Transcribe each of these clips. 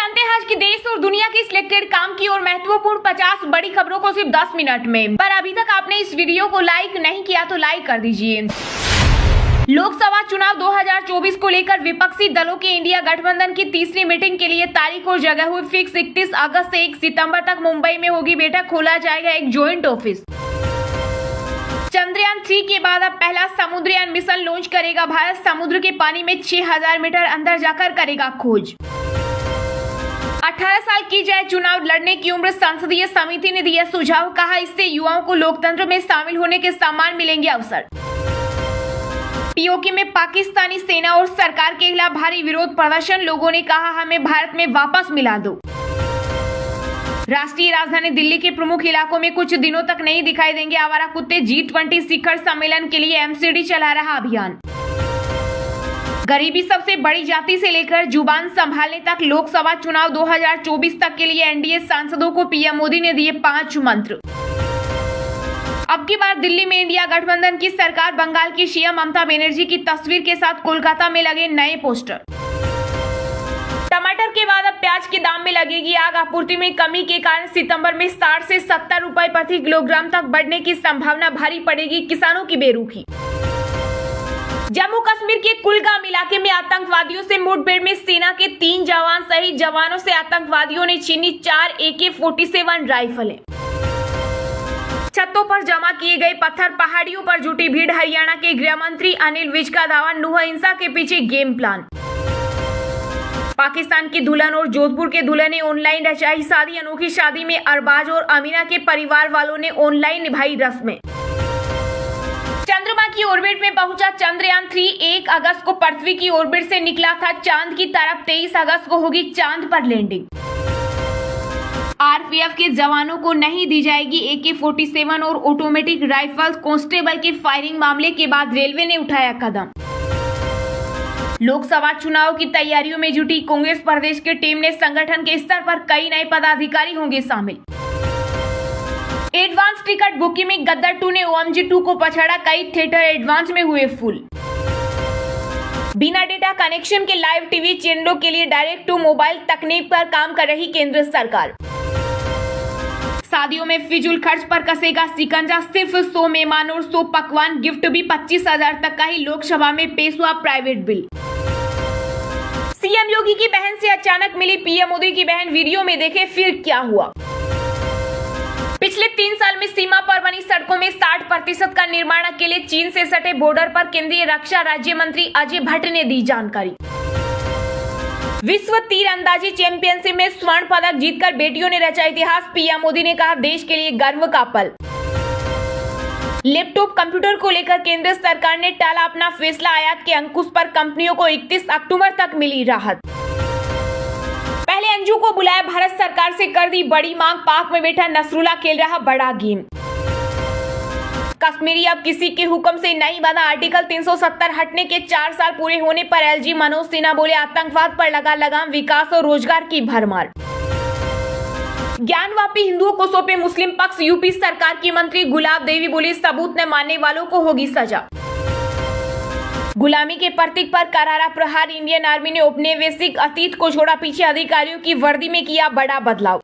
जानते हैं आज की देश और दुनिया की सिलेक्टेड काम की और महत्वपूर्ण 50 बड़ी खबरों को सिर्फ 10 मिनट में। पर अभी तक आपने इस वीडियो को लाइक नहीं किया तो लाइक कर दीजिए। लोकसभा चुनाव 2024 को लेकर विपक्षी दलों के इंडिया गठबंधन की तीसरी मीटिंग के लिए तारीख और जगह हुई फिक्स। 31 अगस्त से 1 सितंबर तक मुंबई में होगी बैठक, खोला जाएगा एक ज्वाइंट ऑफिस। चंद्रयान 3 के बाद अब पहला समुद्रयान मिशन लॉन्च करेगा भारत। समुद्र के पानी में 6000 मीटर अंदर जाकर करेगा खोज। 18 साल की जाए चुनाव लड़ने की उम्र, संसदीय समिति ने दिया सुझाव, कहा इससे युवाओं को लोकतंत्र में शामिल होने के समान मिलेंगे अवसर। पीओके में पाकिस्तानी सेना और सरकार के खिलाफ भारी विरोध प्रदर्शन, लोगों ने कहा हमें भारत में वापस मिला दो। राष्ट्रीय राजधानी दिल्ली के प्रमुख इलाकों में कुछ दिनों तक नहीं दिखाई देंगे आवारा कुत्ते। G20 शिखर सम्मेलन के लिए एमसीडी चला रहा अभियान। गरीबी सबसे बड़ी जाति से लेकर जुबान संभालने तक, लोकसभा चुनाव 2024 तक के लिए एनडीए सांसदों को पीएम मोदी ने दिए 5 मंत्र। अब की बार दिल्ली में इंडिया गठबंधन की सरकार, बंगाल की सीएम ममता बनर्जी की तस्वीर के साथ कोलकाता में लगे नए पोस्टर। टमाटर के बाद अब प्याज के दाम में लगेगी आग। आपूर्ति में कमी के कारण सितंबर में 60 से 70 रुपए प्रति किलोग्राम तक बढ़ने की संभावना, भारी पड़ेगी किसानों की बेरुखी। जम्मू कश्मीर के कुलगाम इलाके में आतंकवादियों से मुठभेड़ में सेना के 3 जवान सहित जवानों से आतंकवादियों ने छीनी 4 AK-47 राइफलें। छतों पर जमा किए गए पत्थर, पहाड़ियों पर जुटी भीड़। हरियाणा के गृह मंत्री अनिल विज का दावा, नूह हिंसा के पीछे गेम प्लान। पाकिस्तान की दुल्हन और जोधपुर के दूल्हे ने ऑनलाइन रचाई शादी। अनोखी शादी में अरबाज और अमीना के परिवार वालों ने ऑनलाइन निभाई रस्में। चंद्रमा की ऑर्बिट में पहुंचा चंद्रयान 3। 1 अगस्त को पृथ्वी की ऑर्बिट से निकला था चांद की तरफ। 23 अगस्त को होगी चांद पर लैंडिंग। आरपीएफ के जवानों को नहीं दी जाएगी AK-47 और ऑटोमेटिक राइफल्स। कांस्टेबल के फायरिंग मामले के बाद रेलवे ने उठाया कदम। लोकसभा चुनाव की तैयारियों में जुटी कांग्रेस प्रदेश की टीम ने संगठन के स्तर पर कई नए पदाधिकारी होंगे शामिल। एडवांस टिकट बुकिंग में गद्दार 2 ने OMG 2 को पछाड़ा, कई थिएटर एडवांस में हुए फुल। बिना डेटा कनेक्शन के लाइव टीवी चैनलों के लिए डायरेक्ट टू मोबाइल तकनीक पर काम कर रही केंद्र सरकार। शादियों में फिजूल खर्च पर कसेगा शिकंजा, सिर्फ 100 मेहमान और 100 पकवान। गिफ्ट भी 25,000 तक का ही। लोकसभा में पेश हुआ प्राइवेट बिल। सीएम योगी की बहन से अचानक मिली पीएम मोदी की बहन, वीडियो में देखे फिर क्या हुआ। पिछले 3 साल में सीमा पर बनी सड़कों में 60% का निर्माण अकेले चीन से सटे बॉर्डर पर। केंद्रीय रक्षा राज्य मंत्री अजय भट्ट ने दी जानकारी। विश्व तीरंदाजी चैंपियनशिप में स्वर्ण पदक जीतकर बेटियों ने रचा इतिहास। पीएम मोदी ने कहा देश के लिए गर्व का पल। लैपटॉप कंप्यूटर को लेकर केंद्र सरकार ने टाला अपना फैसला। आयात के अंकुश पर कंपनियों को 31 अक्टूबर तक मिली राहत। पहले अंजू को बुलाया, भारत सरकार से कर दी बड़ी मांग। पाक में बैठा नसरुल्ला खेल रहा बड़ा गेम। कश्मीरी अब किसी के हुक्म से नहीं बना। आर्टिकल 370 हटने के 4 साल पूरे होने पर LG मनोज सिन्हा बोले आतंकवाद पर लगा लगाम, विकास और रोजगार की भरमार। ज्ञानवापी हिंदुओं को सौंपे मुस्लिम पक्ष। यूपी सरकार की मंत्री गुलाब देवी बोली सबूत न मानने वालों को होगी सजा। गुलामी के प्रतीक पर करारा प्रहार। इंडियन आर्मी ने औपनिवेशिक अतीत को छोड़ा पीछे, अधिकारियों की वर्दी में किया बड़ा बदलाव।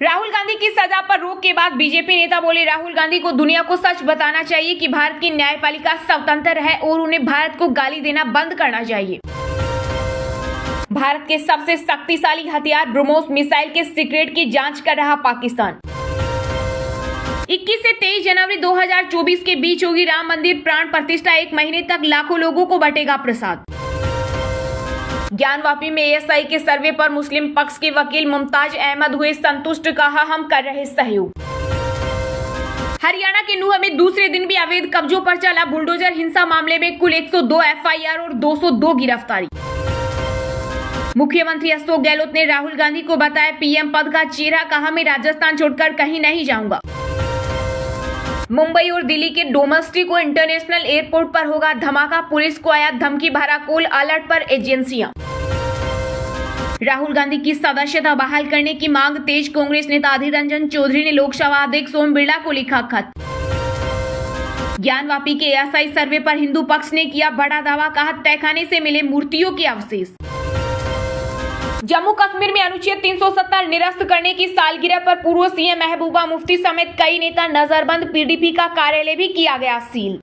राहुल गांधी की सजा पर रोक के बाद बीजेपी नेता बोले राहुल गांधी को दुनिया को सच बताना चाहिए कि भारत की न्यायपालिका स्वतंत्र है और उन्हें भारत को गाली देना बंद करना चाहिए। भारत के सबसे शक्तिशाली हथियार ब्रह्मोस मिसाइल के सीक्रेट की जांच कर रहा पाकिस्तान। 21 से 23 जनवरी 2024 के बीच होगी राम मंदिर प्राण प्रतिष्ठा। 1 महीने तक लाखों लोगों को बंटेगा प्रसाद। ज्ञानवापी में ASI के सर्वे पर मुस्लिम पक्ष के वकील मुमताज अहमद हुए संतुष्ट, कहा हम कर रहे सहयोग। हरियाणा के नूह में दूसरे दिन भी अवैध कब्जों पर चला बुलडोजर। हिंसा मामले में कुल 102 FIR और 202 गिरफ्तारी। मुख्यमंत्री अशोक गहलोत ने राहुल गांधी को बताया पीएम पद का चेहरा, कहा मैं राजस्थान छोड़कर कहीं नहीं जाऊंगा। मुंबई और दिल्ली के डोमेस्टिक और इंटरनेशनल एयरपोर्ट पर होगा धमाका। पुलिस को आया धमकी भरा कॉल, अलर्ट पर एजेंसियां। राहुल गांधी की सदस्यता बहाल करने की मांग तेज। कांग्रेस नेता अधीर रंजन चौधरी ने लोकसभा अध्यक्ष ओम बिरला को लिखा खत। ज्ञानवापी के ASI सर्वे पर हिंदू पक्ष ने किया बड़ा दावा, कहा तहखाने से मिले मूर्तियों के अवशेष। जम्मू कश्मीर में अनुच्छेद 370 निरस्त करने की सालगिरह पर पूर्व सीएम महबूबा मुफ्ती समेत कई नेता नजरबंद। पीडीपी का कार्यालय भी किया गया सील।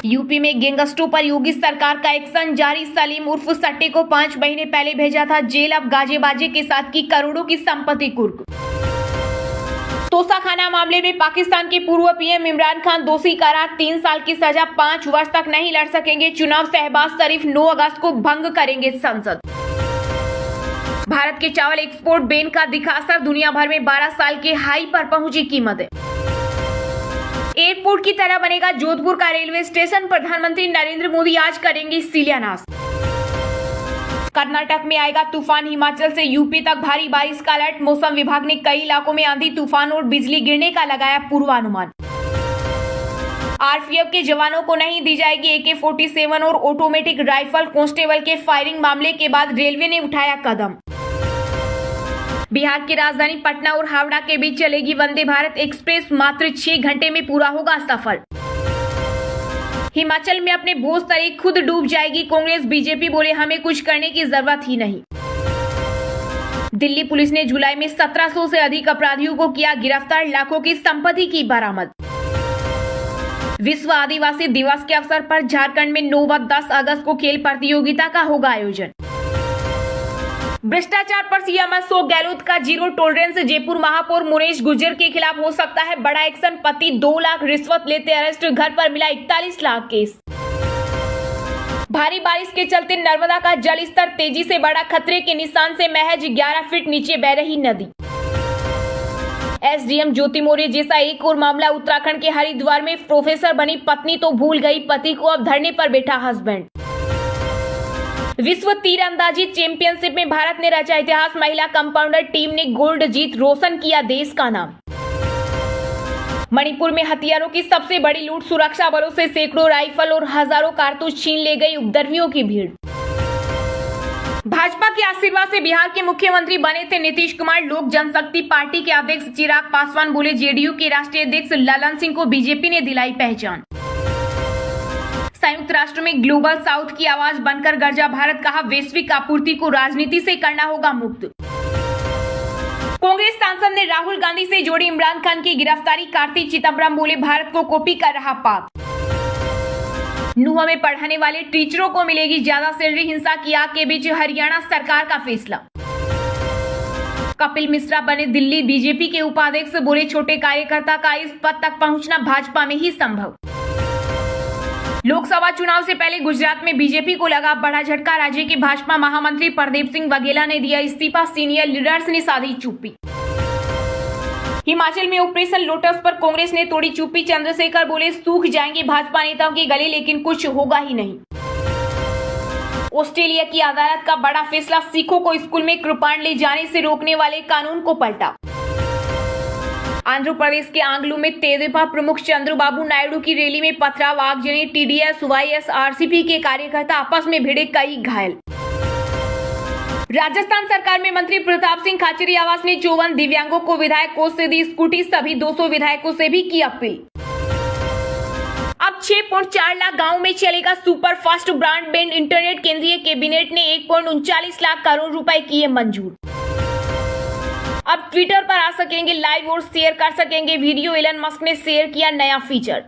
यूपी में गैंगस्टरों पर योगी सरकार का एक्शन जारी। सलीम उर्फ सट्टे को 5 महीने पहले भेजा था जेल। अब गाजे बाजे के साथ की करोड़ों की संपत्ति कुर्क। तोशाखाना मामले में पाकिस्तान के पूर्व पीएम इमरान खान दोषी करार। 3 साल की सजा, 5 वर्ष तक नहीं लड़ सकेंगे चुनाव। शहबाज शरीफ 9 अगस्त को भंग करेंगे संसद। भारत के चावल एक्सपोर्ट बैन का दिखा असर। दुनिया भर में 12 साल के हाई पर पहुंची कीमतें। एयरपोर्ट की तरह बनेगा जोधपुर का रेलवे स्टेशन। प्रधानमंत्री नरेंद्र मोदी आज करेंगे शिलान्यास। कर्नाटक में आएगा तूफान। हिमाचल से यूपी तक भारी बारिश का अलर्ट। मौसम विभाग ने कई इलाकों में आंधी तूफान और बिजली गिरने का लगाया पूर्वानुमान। आरपीएफ के जवानों को नहीं दी जाएगी AK-47 और ऑटोमेटिक राइफल। कांस्टेबल के फायरिंग मामले के बाद रेलवे ने उठाया कदम। बिहार की राजधानी पटना और हावड़ा के बीच चलेगी वंदे भारत एक्सप्रेस। मात्र 6 घंटे में पूरा होगा सफर। हिमाचल में अपने बोझ तले खुद डूब जाएगी कांग्रेस। बीजेपी बोले हमें कुछ करने की जरूरत ही नहीं। दिल्ली पुलिस ने जुलाई में 1700 से अधिक अपराधियों को किया गिरफ्तार। लाखों की संपत्ति की बरामद। विश्व आदिवासी दिवस के अवसर पर झारखंड में 9 व 10 अगस्त को खेल प्रतियोगिता का होगा आयोजन। भ्रष्टाचार पर सीएम अशोक गहलोत का जीरो टॉलरेंस। जयपुर महापौर मुनेश गुर्जर के खिलाफ हो सकता है बड़ा एक्शन। पति 2 लाख रिश्वत लेते अरेस्ट। घर पर मिला 41 लाख केस। भारी बारिश के चलते नर्मदा का जल स्तर तेजी से बढ़ा। खतरे के निशान से महज 11 फीट नीचे बह रही नदी। एसडीएम ज्योति मौर्य जैसा एक और मामला उत्तराखंड के हरिद्वार में। प्रोफेसर बनी पत्नी तो भूल गई पति को, अब धरने पर बैठा हस्बैंड। विश्व तीरंदाजी चैंपियनशिप में भारत ने रचा इतिहास। महिला कंपाउंडर टीम ने गोल्ड जीत रोशन किया देश का नाम। मणिपुर में हथियारों की सबसे बड़ी लूट। सुरक्षा बलों से सैकड़ों राइफल और हजारों कारतूस छीन ले गई। उपद्रवियों की भीड़। भाजपा के आशीर्वाद से बिहार के मुख्यमंत्री बने थे नीतीश कुमार। लोक जनशक्ति पार्टी के अध्यक्ष चिराग पासवान बोले जेडीयू के राष्ट्रीय अध्यक्ष ललन सिंह को बीजेपी ने दिलाई पहचान। संयुक्त राष्ट्र में ग्लोबल साउथ की आवाज बनकर गरजा भारत। कहा वैश्विक आपूर्ति को राजनीति से करना होगा मुक्त। कांग्रेस सांसद ने राहुल गांधी से जोड़ी इमरान खान की गिरफ्तारी। कार्ति चिदम्बरम बोले भारत को कॉपी कर रहा पाक। नूह में पढ़ाने वाले टीचरों को मिलेगी ज्यादा सैलरी। हिंसा की आग के बीच हरियाणा सरकार का फैसला। कपिल मिश्रा बने दिल्ली बीजेपी के उपाध्यक्ष। बोले छोटे कार्यकर्ता का इस पद तक पहुंचना भाजपा में ही संभव। लोकसभा चुनाव से पहले गुजरात में बीजेपी को लगा बड़ा झटका। राज्य के भाजपा महामंत्री प्रदीप सिंह वघेला ने दिया इस्तीफा। सीनियर लीडर्स ने साधी चुप्पी। हिमाचल में ऑपरेशन लोटस पर कांग्रेस ने तोड़ी चुप्पी। चंद्रशेखर बोले सूख जाएंगे भाजपा नेताओं के गले लेकिन कुछ होगा ही नहीं। ऑस्ट्रेलिया की अदालत का बड़ा फैसला। सिखों को स्कूल में कृपाण ले जाने से रोकने वाले कानून को पलटा। आंध्र प्रदेश के आंगलू में तेदेपा प्रमुख चंद्रबाबू नायडू की रैली में पथराव। आगजनी। TDS YS RCP के कार्यकर्ता आपस में भिड़े, कई घायल। राजस्थान सरकार में मंत्री प्रताप सिंह खाचरियावास ने 54 दिव्यांगों को विधायक कोष से दी स्कूटी। सभी 200 विधायकों से भी की अपील। अब 6.4 लाख गाँव में चलेगा सुपर फास्ट ब्रॉडबैंड इंटरनेट। केंद्रीय कैबिनेट ने 1.39 लाख करोड़ रुपए किए मंजूर। अब ट्विटर पर आ सकेंगे लाइव और शेयर कर सकेंगे वीडियो। एलन मस्क ने शेयर किया नया फीचर।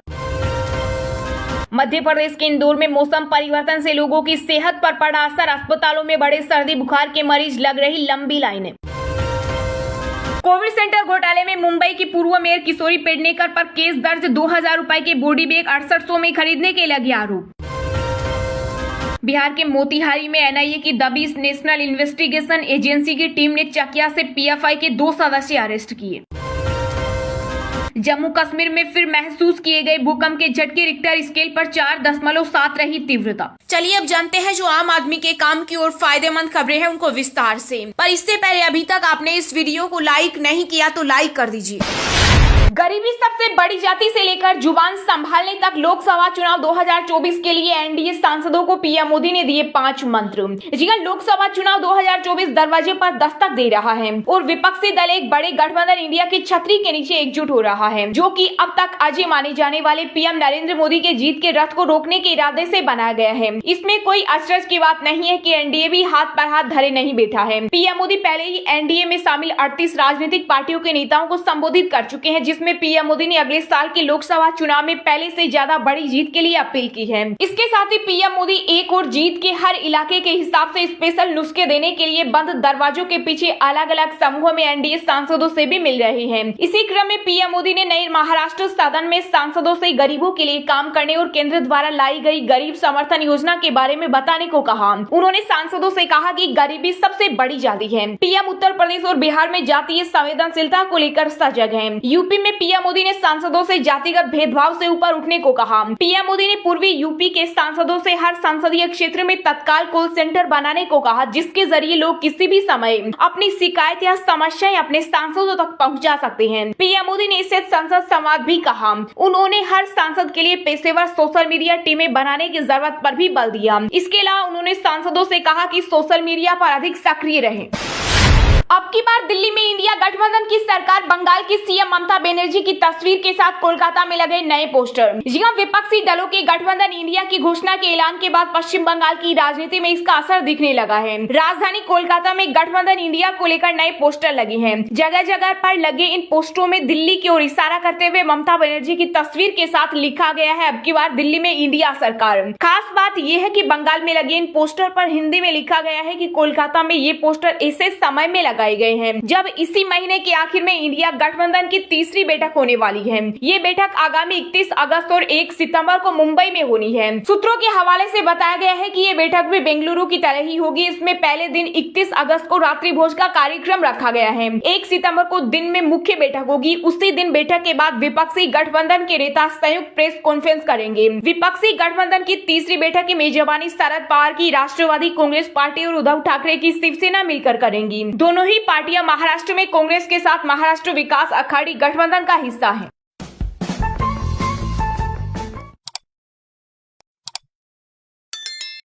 मध्य प्रदेश के इंदौर में मौसम परिवर्तन से लोगों की सेहत पर पड़ा असर। अस्पतालों में बड़े सर्दी बुखार के मरीज, लग रही लंबी लाइनें। कोविड सेंटर घोटाले में मुंबई की पूर्व मेयर किशोरी पेडनेकर पर केस दर्ज। 2000 रुपए के बॉडी बैग 6800 में खरीदने के लगे आरोप। बिहार के मोतिहारी में NIA की दबी नेशनल इन्वेस्टिगेशन एजेंसी की टीम ने चकिया से PFI के 2 सदस्य अरेस्ट किए। जम्मू कश्मीर में फिर महसूस किए गए भूकंप के झटके। रिक्टर स्केल पर 4.7 रही तीव्रता। चलिए अब जानते हैं जो आम आदमी के काम की और फायदेमंद खबरें हैं उनको विस्तार से। पर इससे पहले अभी तक आपने इस वीडियो को लाइक नहीं किया तो लाइक कर दीजिए। गरीबी सबसे बड़ी जाति से लेकर जुबान संभालने तक लोकसभा चुनाव 2024 के लिए एनडीए सांसदों को पीएम मोदी ने दिए 5 मंत्र। जी हां, लोकसभा चुनाव 2024 दरवाजे पर दस्तक दे रहा है और विपक्षी दल एक बड़े गठबंधन इंडिया की छतरी के नीचे एकजुट हो रहा है, जो कि अब तक अजय माने जाने वाले पीएम नरेंद्र मोदी के जीत के रथ को रोकने के इरादे से बनाया गया है। इसमें कोई अचरज की बात नहीं है कि एनडीए भी हाथ पर हाथ धरे नहीं बैठा है। पीएम मोदी पहले ही एनडीए में शामिल 38 राजनीतिक पार्टियों के नेताओं को संबोधित कर चुके हैं, जिसमें पीएम मोदी ने अगले साल के लोकसभा चुनाव में पहले से ज्यादा बड़ी जीत के लिए अपील की है। इसके साथ ही पीएम मोदी एक और जीत के हर इलाके के हिसाब से स्पेशल नुस्खे देने के लिए बंद दरवाजों के पीछे अलग अलग समूहों में एनडीए सांसदों से भी मिल रहे हैं। इसी क्रम में पीएम मोदी ने नए महाराष्ट्र सदन में सांसदों से गरीबों के लिए काम करने और केंद्र द्वारा लाई गई गरीब समर्थन योजना के बारे में बताने को कहा। उन्होंने सांसदों से कहा कि गरीबी सबसे बड़ी जाति है। पीएम उत्तर प्रदेश और बिहार में जातीय संवेदनशीलता को लेकर सजग है। यूपी में पीएम मोदी ने सांसदों से जातिगत भेदभाव से ऊपर उठने को कहा। पीएम मोदी ने पूर्वी यूपी के सांसदों से हर संसदीय क्षेत्र में तत्काल कॉल सेंटर बनाने को कहा, जिसके जरिए लोग किसी भी समय अपनी शिकायत या समस्याएं अपने सांसदों तक पहुंचा सकते हैं। पीएम मोदी ने इससे संसद संवाद भी कहा। उन्होंने हर सांसद के लिए पेशेवर सोशल मीडिया टीमें बनाने की जरूरत पर भी बल दिया। इसके अलावा उन्होंने सांसदों से कहा कि सोशल मीडिया पर अधिक सक्रिय रहें। अब की बार दिल्ली में इंडिया गठबंधन की सरकार बंगाल की सीएम ममता बनर्जी की तस्वीर के साथ कोलकाता में लगे नए पोस्टर। जी हां, विपक्षी दलों के गठबंधन इंडिया की घोषणा के ऐलान के बाद पश्चिम बंगाल की राजनीति में इसका असर दिखने लगा है। राजधानी कोलकाता में गठबंधन इंडिया को लेकर नए पोस्टर लगे हैं। जगह जगह पर लगे इन पोस्टरों में दिल्ली की ओर इशारा करते हुए ममता बनर्जी की तस्वीर के साथ लिखा गया है, अब की बार दिल्ली में इंडिया सरकार। खास बात यह है कि बंगाल में लगे इन पोस्टर पर हिंदी में लिखा गया है कि कोलकाता में ये पोस्टर ऐसे समय में लगाए गए हैं जब इसी महीने के आखिर में इंडिया गठबंधन की तीसरी बैठक होने वाली है। ये बैठक आगामी 31 अगस्त और 1 सितंबर को मुंबई में होनी है। सूत्रों के हवाले से बताया गया है कि ये बैठक भी बेंगलुरु की तरह ही होगी। इसमें पहले दिन 31 अगस्त को रात्रि भोज का कार्यक्रम रखा गया है। 1 सितंबर को दिन में मुख्य बैठक होगी। उसी दिन बैठक के बाद विपक्षी गठबंधन के नेता संयुक्त प्रेस कॉन्फ्रेंस करेंगे। विपक्षी गठबंधन की तीसरी बैठक की मेजबानी शरद पवार की राष्ट्रवादी कांग्रेस पार्टी और उद्धव ठाकरे की शिवसेना मिलकर करेंगी। दोनों ही पार्टियां महाराष्ट्र में कांग्रेस के साथ महाराष्ट्र विकास अघाड़ी गठबंधन का हिस्सा है।